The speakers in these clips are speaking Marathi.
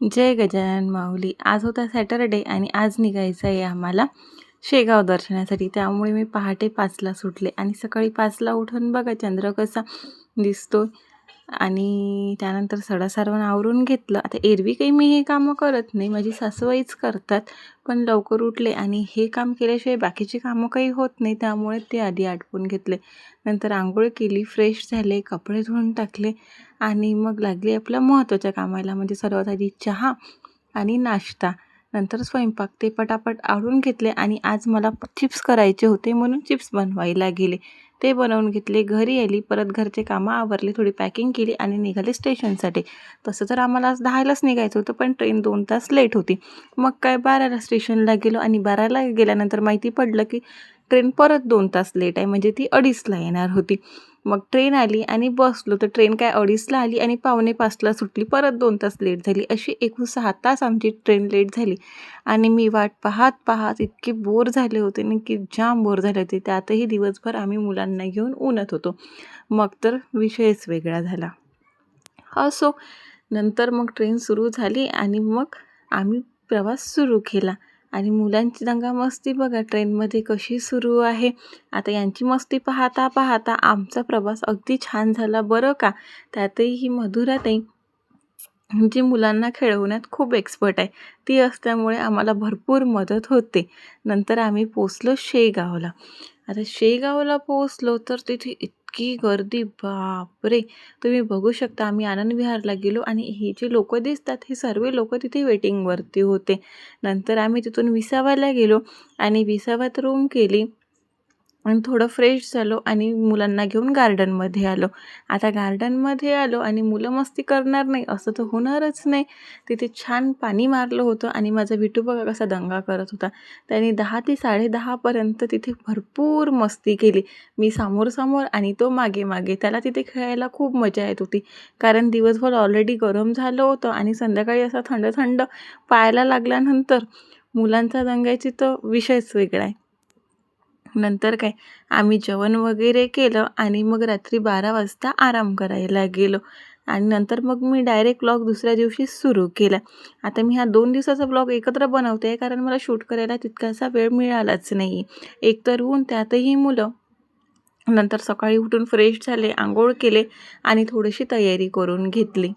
जय गजानन माऊली. आज होता सॅटरडे आणि आज निघायचं आहे आम्हाला शेगाव दर्शनासाठी. त्यामुळे मी पहाटे 5ला सुटले आणि सकाळी 5ला उठून बघा चंद्र कसा दिसतो आणि त्यानंतर सडासरवण आवरून घेतलं. आता एरवी काही मी हे कामं करत नाही, माझी सासूबाईच करतात. पण लवकर उठले आणि हे काम केल्याशिवाय बाकीची कामं काही होत नाही, त्यामुळे ते आधी आटपून घेतले. नंतर अंघोळ केली, फ्रेश झाले, कपडे धुवून टाकले आणि मग लागली आपल्या महत्त्वाच्या कामाला, म्हणजे सर्वात आधी चहा आणि नाश्ता, नंतर स्वयंपाक. ते पटापट आवरून घेतले आणि आज मला चिप्स करायचे होते म्हणून चिप्स बनवायला गेले. ते बनवून घेतले, घरी आली, परत घरचे कामं आवरले, थोडी पॅकिंग केली आणि निघाले स्टेशनसाठी. तसं तर आम्हाला आज 10लाच निघायचं होतं, पण ट्रेन 2 तास लेट होती. मग काय 12ला स्टेशनला गेलो आणि 12ला गेल्यानंतर माहिती पडलं की ट्रेन परत 2 तास लेट आहे, म्हणजे ती 2:30ला येणार होती. मग ट्रेन आली आणि बसलो, तर ट्रेन काय 2:30ला आली आणि 4:45ला सुटली, परत 2 तास लेट झाली. अशी एकूण 6 तास आमची ट्रेन लेट झाली आणि मी वाट पाहत पाहत इतके बोर झाले होते ना, की जाम बोर झाले होते. त्यातही दिवसभर आम्ही मुलांना घेऊन उन्हात होतो. मग तर विषयच वेगळा झाला. असो, नंतर मग ट्रेन सुरू झाली आणि मग आम्ही प्रवास सुरू केला आणि मुलांची दंगामस्ती बघा ट्रेनमध्ये कशी सुरू आहे. आता यांची मस्ती पाहता पाहता आमचा प्रवास अगदी छान झाला बरं का. त्यातही ही मधुराताई जी मुलांना खेळवण्यात खूप एक्सपर्ट आहे, ती असल्यामुळे आम्हाला भरपूर मदत होते. नंतर आम्ही पोचलो शेगावला. आता शेगावला पोचलो तर तिथे इतकी गर्दी, बापरे! तुम्ही बघू शकता. आम्ही आनंद विहारला गेलो आणि ही जी लोकं दिसतात, ही सर्व लोकं तिथे वेटिंगवरती होते. नंतर आम्ही तिथून विसाव्याला गेलो आणि विसाव्यात रूम केली आणि थोडं फ्रेश झालो आणि मुलांना घेऊन गार्डनमध्ये आलो. आता गार्डनमध्ये आलो आणि मुलं मस्ती करणार नाही असं तर होणारच नाही. तिथे छान पाणी मारलं होतं आणि माझा विठू बघा कसा दंगा करत होता. त्याने 10 ते 10:30 पर्यंत तिथे भरपूर मस्ती केली. मी समोर आणि तो मागे. त्याला तिथे खेळायला खूप मजा येत होती. कारण दिवसभर ऑलरेडी गरम झालं होतं आणि संध्याकाळी असा थंड पाहायला लागल्यानंतर मुलांचा दंगाची तर विषयच वेगळा आहे. नंतर काय आम्ही जेवण वगैरे केलं आणि मग रात्री 12 वाजता आराम करायला गेलो आणि नंतर मग मी डायरेक्ट व्लॉग दुसऱ्या दिवशी सुरू केला. आता मी हा 2 दिवसाचा व्लॉग एकत्र बनवते आहे, कारण मला शूट करायला तितकासा वेळ मिळालाच नाही. एक तर ऊन, त्यातही मुलं. नंतर सकाळी उठून फ्रेश झाले, अंघोळ केले आणि थोडीशी तयारी करून घेतली.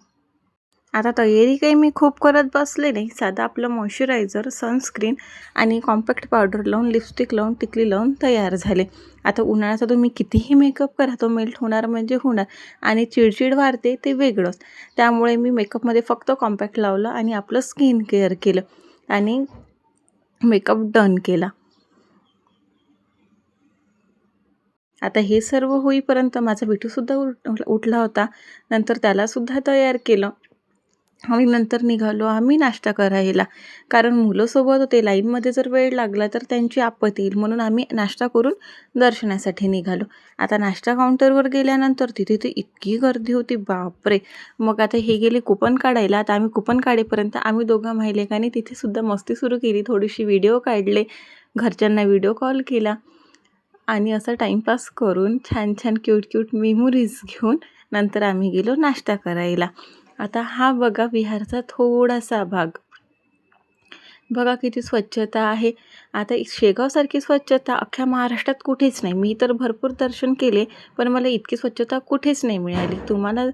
आता तयारी काही मी खूप करत बसले नाही. साधं आपलं मॉइश्चरायझर, सनस्क्रीन आणि कॉम्पॅक्ट पावडर लावून, लिपस्टिक लावून, टिकली लावून तयार झाले. आता उन्हाळ्याचा तुम्ही कितीही मेकअप करा, तो मेल्ट होणार म्हणजे होणार आणि चिडचिड वाढते ते वेगळंच. त्यामुळे मी मेकअपमध्ये फक्त कॉम्पॅक्ट लावलं आणि आपलं स्किन केअर केलं आणि मेकअप डन केला. आता हे सर्व होईपर्यंत माझा बिटूसुद्धा उठला होता. नंतर त्यालासुद्धा तयार केलं आणि नंतर निघालो आम्ही नाश्ता करायला. कारण मुलं सोबत होते, लाईनमध्ये जर वेळ लागला तर त्यांची आपत्ती येईल, म्हणून आम्ही नाश्ता करून दर्शनासाठी निघालो. आता नाश्ता काउंटरवर गेल्यानंतर तिथे तर इतकी गर्दी होती, बापरे! मग आता हे गेले कुपन काढायला. आता आम्ही कुपन काढेपर्यंत आम्ही दोघं महिलेकांनी तिथेसुद्धा मस्ती सुरू केली. थोडीशी व्हिडिओ काढले, घरच्यांना व्हिडिओ कॉल केला आणि असा टाईमपास करून छान क्यूट मेमोरीज घेऊन नंतर आम्ही गेलो नाश्ता करायला. आता हा बघा विहारचा थोडासा भाग. बघा किती स्वच्छता आहे. आता शेगावसारखी स्वच्छता अख्ख्या महाराष्ट्रात कुठेच नाही. मी तर भरपूर दर्शन केले, पण मला इतकी स्वच्छता कुठेच नाही मिळाली. तुम्हाला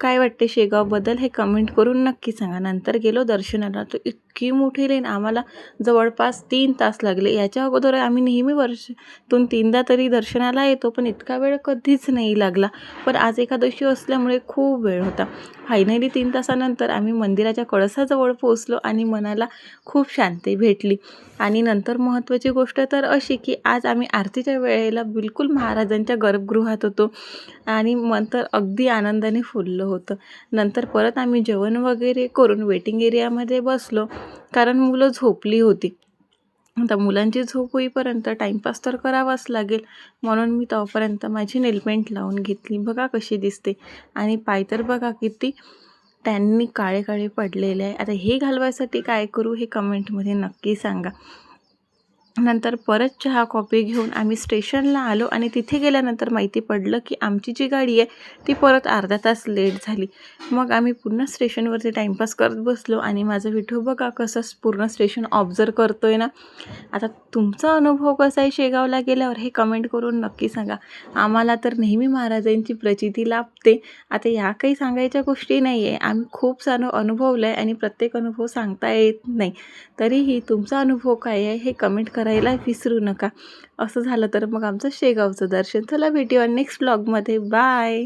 काय वाटते शेगावबद्दल हे कमेंट करून नक्की सांगा. नंतर गेलो दर्शनाला, तर इतकी मोठी लाईन, आम्हाला जवळपास 3 तास लागले. याच्या अगोदर आम्ही नेहमी वर्षातून 3दा तरी दर्शनाला येतो, पण इतका वेळ कधीच नाही लागला. पण आज एकादशी असल्यामुळे खूप वेळ होता. फायनली 3 तासानंतर आम्ही मंदिराच्या कळसाजवळ पोहोचलो आणि मनाला खूप शांती भेटली. आणि नंतर महत्त्वाची गोष्ट तर अशी, की आज आम्ही आरतीच्या वेळेला बिलकुल महाराजांच्या गर्भगृहात होतो आणि मन तर अगदी आनंदाने फुललं होतं. नंतर परत आम्ही जेवण वगैरे करून वेटिंग एरियामध्ये बसलो, कारण मुलं झोपली होती. आता मुलांची झोप होईपर्यंत टाईमपास तर करावाच लागेल, म्हणून मी तोपर्यंत माझी नेलपेंट लावून घेतली. बघा कशी दिसते आणि पाय तर बघा किती त्यांनी काळे पडलेले आहे. आता हे घालवायसाठी काय करू हे कमेंटमध्ये नक्की सांगा. नंतर परत चहा कॉफी घेऊन आम्ही स्टेशनला आलो आणि तिथे गेल्यानंतर माहिती पडलं की आमची जी गाडी आहे ती परत अर्धा तास लेट झाली. मग आम्ही पुन्हा स्टेशनवरती टाईमपास करत बसलो आणि माझा विठू बघा कसं पूर्ण स्टेशन ऑब्झर्व करतोय ना. आता तुमचा अनुभव कसा आहे शेगावला गेल्यावर हे कमेंट करून नक्की सांगा. आम्हाला तर नेहमी महाराजांची प्रचिती लाभते. आता या काही सांगायच्या गोष्टी नाही आहे. आम्ही खूप सारं अनुभवलं आहे आणि प्रत्येक अनुभव सांगता येत नाही. तरीही तुमचा अनुभव काय आहे हे कमेंट करायला विसरू नका. असं झालं तर मग आमचं शेगावचं दर्शन. चला भेटूया नेक्स्ट व्लॉगमध्ये. बाय.